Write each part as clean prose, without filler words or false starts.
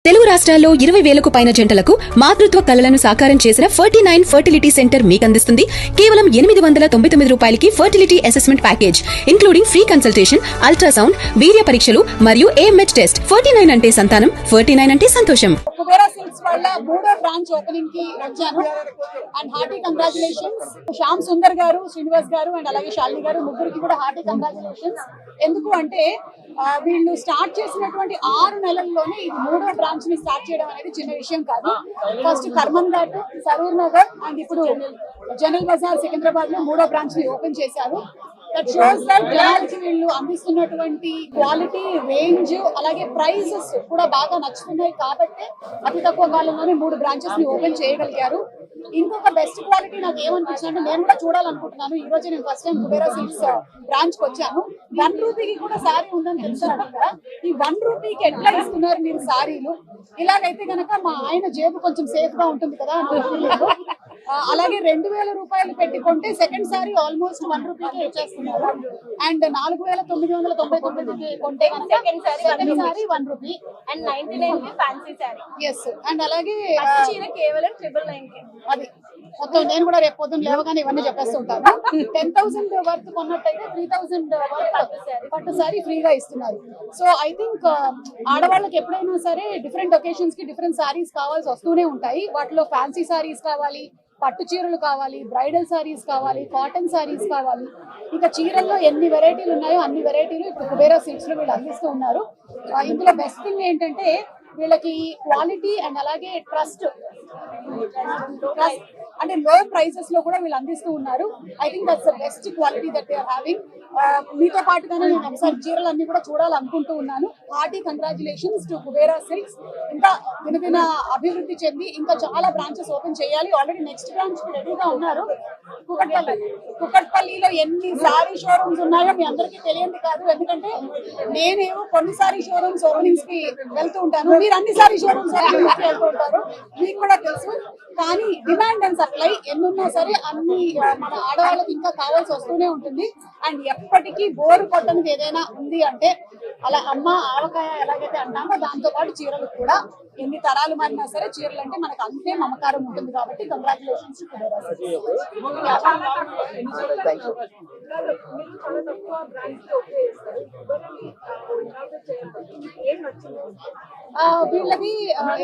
తెలుగు రాష్ట్రాల్లో 20,000కు పైన జంటలకు మాతృత్వ కలలను సాకారం చేసిన 49 ఫర్టిలిటీ సెంటర్ మీకు అందిస్తుంది కేవలం 899 రూపాయలకి fertility assessment package including free consultation, ultrasound, వీర్య పరీక్షలు మరియు AMH టెస్ట్. 49 అంటే సంతానం, 49 అంటే సంతోషం. కుబేరా సిల్క్స్ వాళ్ళ మూడో బ్రాంచ్ ఓపెనింగ్ కి వచ్చాను and hearty congratulations Shyam Sundar గారు, శ్రీనివాస్ గారు అండ్ అలాగే శాలిని గారు, ముగ్గురికి కూడా హార్టీ కంగ్రాచులేషన్స్. ఎందుకు అంటే వీళ్ళు స్టార్ట్ చేసినటువంటి 6 నెలల్లోనే ఇది మూడో బ్రాంచ్ ని స్టార్ట్ చేయడం అనేది చిన్న విషయం కాదు. ఫస్ట్ కర్మన్ ఘాట్, సరూర్ నగర్ అండ్ ఇప్పుడు జనరల్ బజార్ సికింద్రాబాద్ లో మూడో బ్రాంచ్ ని ఓపెన్ చేశారు. దట్ షోస్ దట్ జనాలకి వీళ్ళు అందిస్తున్నటువంటి క్వాలిటీ, రేంజ్ అలాగే ప్రైజెస్ కూడా బాగా నచ్చుతున్నాయి కాబట్టి అతి తక్కువ కాలంలోనే 3 బ్రాంచెస్ ని ఓపెన్ చేయగలిగారు. ఇంకొక బెస్ట్ క్వాలిటీ నాకు ఏమనిపించింది అంటే నేను కూడా చూడాలనుకుంటున్నాను. ఈ రోజు నేను first time Kubera silks branch కి వచ్చాను. 1 రూపీకి కూడా సారీ ఉందని తెలుసాను కదా. ఈ 1 రూపీకి ఎట్లా ఇస్తున్నారు మీరు సారీలు? ఇలాగైతే గనక మా ఆయన జేబు కొంచెం సేఫ్ గా ఉంటుంది కదా. అలాగే 2,000 రూపాయలు పెట్టి కొంటే సెకండ్ సారీ ఆల్మోస్ట్ 1 రూపీకి ఇచ్చేస్తున్నారు. అండ్ 4,999 కొంటే second sari 1 rupee and 99 fancy sari. Yes. And అలాగే చీర కేవలం 999. అది మొత్తం నేను కూడా రేపు పొద్దున్న లేవగానే ఇవన్నీ చెప్పేస్తుంటాను. 10,000 వర్త్ కొన్నట్టయితే 3,000 పట్టు సారీ ఫ్రీగా ఇస్తున్నారు. సో ఐ థింక్ ఆడవాళ్ళకి ఎప్పుడైనా సరే డిఫరెంట్ ఒకేషన్స్ కి డిఫరెంట్ సారీస్ కావాల్సి వస్తూనే ఉంటాయి. వాటిలో ఫ్యాన్సీ సారీస్ కావాలి, పట్టు చీరలు కావాలి, బ్రైడల్ సారీస్ కావాలి, కాటన్ సారీస్ కావాలి. ఇంకా చీరల్లో ఎన్ని వెరైటీలు ఉన్నాయో అన్ని వెరైటీలు ఇప్పుడు కుబేరా సిల్క్స్ లో వీళ్ళు అందిస్తూ ఉన్నారు. ఇందులో బెస్ట్ థింగ్ ఏంటంటే వీళ్ళకి క్వాలిటీ అండ్ అలాగే ట్రస్ట్ అంటే లో ప్రైసెస్ లో కూడా వీళ్ళు అందిస్తూ ఉన్నారు. I think that's the best quality that they are having. మీతో పాటుగానే నేను ఒకసారి చీరలన్నీ కూడా చూడాలనుకుంటూ ఉన్నాను. Hearty congratulations to Kubera silks. ఇంకా దినదిన అభివృద్ధి చెంది ఇంకా చాలా బ్రాంచెస్ ఓపెన్ చేయాలి. ఆల్రెడీ నెక్స్ట్ బ్రాంచ్ రెడీగా ఉన్నారు. కుకట్పల్లిలో ఎన్ని సారీ షోరూమ్స్ ఉన్నాయో మీ అందరికీ తెలియంది కాదు. ఎందుకంటే నేనేమో కొన్ని సారీ షోరూమ్స్ ఓపెనింగ్స్ కి వెళ్తూ ఉంటాను, మీరు అన్ని సారీ షోరూమ్స్ వెళ్తూ ఉంటారు, మీకు కూడా తెలుసు. కానీ డిమాండ్ అండ్ సప్లై ఎన్నున్నా సరే అన్ని మన ఆడవాళ్ళకి ఇంకా కావాల్సి వస్తూనే ఉంటుంది. అండ్ ఎప్పటికీ బోరు కొట్టనిది ఏదైనా ఉంది అంటే అలా అమ్మ ఆవకాయ ఎలాగైతే అంటామో దాంతో పాటు చీరలు కూడా ఎన్ని తరాలు మారినా సరే చీరలు అంటే మనకు అంతే మమకారం ఉంటుంది. కాబట్టి కంగ్రాచులేషన్స్. వీళ్ళది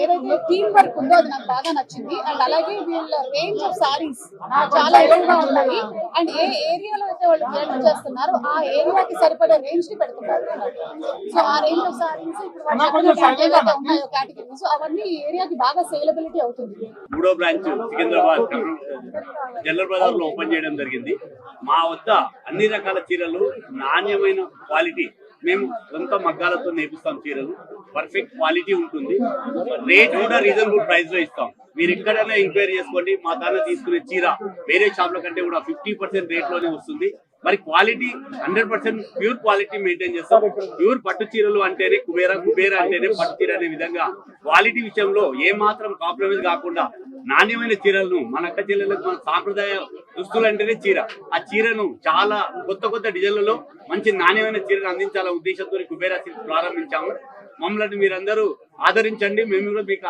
ఏదైతే టీమ్ వర్క్ ఉందో అది నాకు బాగా నచ్చింది. అండ్ అలాగే వీళ్ళ రేంజ్ ఆఫ్ సారీస్ చాలా ఎక్కువగా ఉన్నాయి. అండ్ ఏ ఏరియాలో అయితే వాళ్ళు క్రియేట్ చేస్తున్నారో ఆ ఏరియాకి సరిపడే రేంజ్ ని పెడుతున్నారు. సో ఆ రేంజ్ ఆఫ్ సారీస్ ఇప్పుడు ఉన్నాయో కేటగిరీస్ అవన్నీ ఏరియాకి బాగా సేలబిలిటీ అవుతుంది. మూడో బ్రాంచ్ సికింద్రాబాద్ జనరల్ బజార్ లో ఓపెన్ చేయడం జరిగింది. మా వద్ద అన్ని రకాల చీరలు, నాణ్యమైన క్వాలిటీ, మేము సొంత మగ్గాలతో నేర్పిస్తాం. చీరలు పర్ఫెక్ట్ క్వాలిటీ ఉంటుంది. రేట్ కూడా రీజనబుల్ ప్రైస్ లో ఇస్తాం. మీరు ఎక్కడైనా ఎంక్వైరీ చేసుకోండి. మా తాను తీసుకునే చీర వేరే షాప్ల కంటే కూడా 50% రేట్ లోనే వస్తుంది. మరి క్వాలిటీ 100% ప్యూర్ క్వాలిటీ మెయింటైన్ చేస్తాం. ప్యూర్ పట్టు చీరలు అంటేనే కుబేరా, కుబేరా అంటేనే పట్టు చీర అనే విధంగా క్వాలిటీ విషయంలో ఏ మాత్రం కాంప్రమైజ్ కాకుండా నాణ్యమైన చీరలను, మన అక్క చెల్లెలకు మన సాంప్రదాయ దుస్తులు అంటేనే చీర, ఆ చీరను చాలా కొత్త డిజైన్లలో మంచి నాణ్యమైన చీరను అందించాలనే ఉద్దేశంతో కుబేరా సిల్క్స్ ప్రారంభించాము. మమ్మల్ని మీరందరూ ఆదరించండి. మేము కూడా మీకు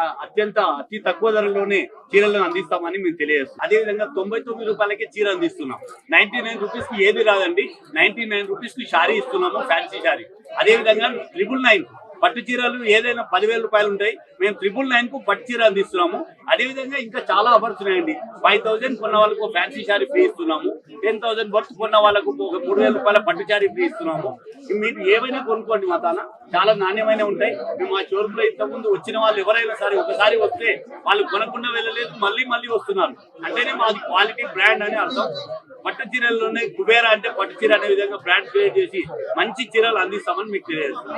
అతి తక్కువ ధరలోనే చీరలను అందిస్తామని మేము తెలియజేస్తాం. అదేవిధంగా 99 రూపాయలకే చీర అందిస్తున్నాం. 99 రూపీస్ కి ఏది రాదండి. 99 రూపీస్ కి శారీ ఇస్తున్నాము, ఫ్యాన్సీ శారీ. అదేవిధంగా 999 పట్టు చీరలు ఏదైనా 10,000 రూపాయలు ఉంటాయి, మేము 999 కు పట్టు చీర అందిస్తున్నాము. అదేవిధంగా ఇంకా చాలా ఆఫర్స్ ఉన్నాయండి. 5,000 కొన్న వాళ్ళకు ఫ్యాన్సీ శారీ ఫ్రీ ఇస్తున్నాము. 10,000 వర్త్ కొన్న వాళ్ళకు 3,000 రూపాయల పట్టు శారీ ఫ్రీ ఇస్తున్నాము. మీరు ఏవైనా కొనుక్కోండి, మా తాన చాలా నాణ్యమైన ఉంటాయి. మేము మా షోరూమ్ లో ఇంతకుముందు వచ్చిన వాళ్ళు ఎవరైనా సరే ఒకసారి వస్తే వాళ్ళు కొనకుండా వెళ్ళలేదు, మళ్ళీ వస్తున్నారు. అంటేనే మాది క్వాలిటీ బ్రాండ్ అని అర్థం. పట్టు చీరల్లోనే కుబేరా అంటే పట్టు చీర అనే విధంగా బ్రాండ్ క్రియేట్ చేసి మంచి చీరలు అందిస్తామని మీకు తెలియజేస్తాం.